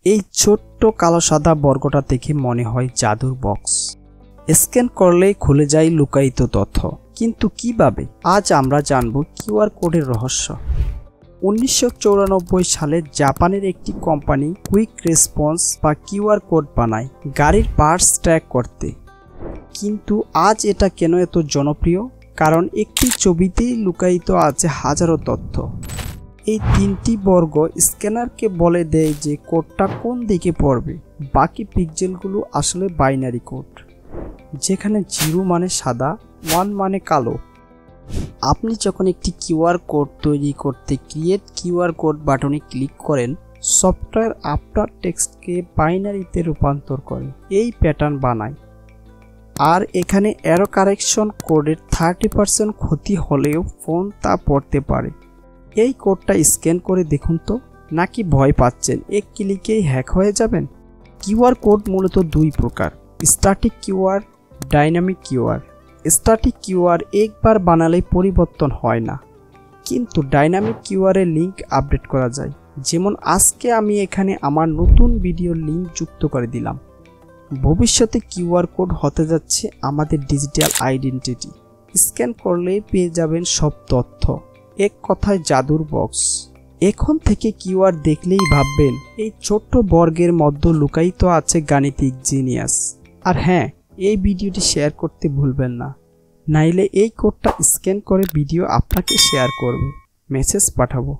এই ছোট্ট কালো সাদা বর্গটা দেখে মনে হয় জাদুর বক্স। স্ক্যান করলেই খুলে যায় লুকায়িত তথ্য, কিন্তু কিভাবে? আজ আমরা জানব কিউআর কোডের রহস্য। 1994 সালে জাপানের একটি কোম্পানি কুইক রেসপন্স বা কিউআর কোড বানায় গাড়ির পার্টস ট্র্যাক করতে। কিন্তু আজ এটা কেন এত জনপ্রিয়? কারণ একটি ছবিতেই লুকায়িত আছে হাজারো তথ্য। এই তিনটি বর্গ স্ক্যানারকে বলে দেয় যে কোডটা কোন দিকে পড়বে। বাকি পিক্সেলগুলো আসলে বাইনারি কোড, যেখানে 0 মানে সাদা, 1 মানে কালো। আপনি যখন একটি কিউআর কোড তৈরি করতে ক্রিয়েট কিউআর কোড বাটনে ক্লিক করেন, সফটওয়্যার আপনার টেক্সটকে বাইনারিতে রূপান্তর করে এই প্যাটার্ন বানায়। আর এখানে এরর কারেকশন কোডের 30% ক্ষতি হলেও ফোন তা পড়তে পারে। এই কোডটা স্ক্যান করে দেখুন তো, নাকি ভয় পাচ্ছেন এক ক্লিকেই হ্যাক হয়ে যাবেন? কিউআর কোড মূলত দুই প্রকার: static QR, dynamic QR. Static QR একবার বানালেই পরিবর্তন হয় না, কিন্তু ডাইনামিক কিউআরের লিঙ্ক আপডেট করা যায়। যেমন আজকে আমি এখানে আমার নতুন ভিডিওর লিঙ্ক যুক্ত করে দিলাম। ভবিষ্যতে কিউআর কোড হতে যাচ্ছে আমাদের ডিজিটাল আইডেন্টিটি। স্ক্যান করলেই পেয়ে যাবেন সব তথ্য, এক কথায় জাদুর বক্স। এখন থেকে কিউআর দেখলেই ভাববেন এই ছোট্ট বর্গের মধ্যে লুকায়িত আছে গাণিতিক জিনিয়াস। আর হ্যাঁ, এই ভিডিওটি শেয়ার করতে ভুলবেন না, নাইলে এই কোডটা স্ক্যান করে ভিডিও আপনাকে শেয়ার করবে, মেসেজ পাঠাবো।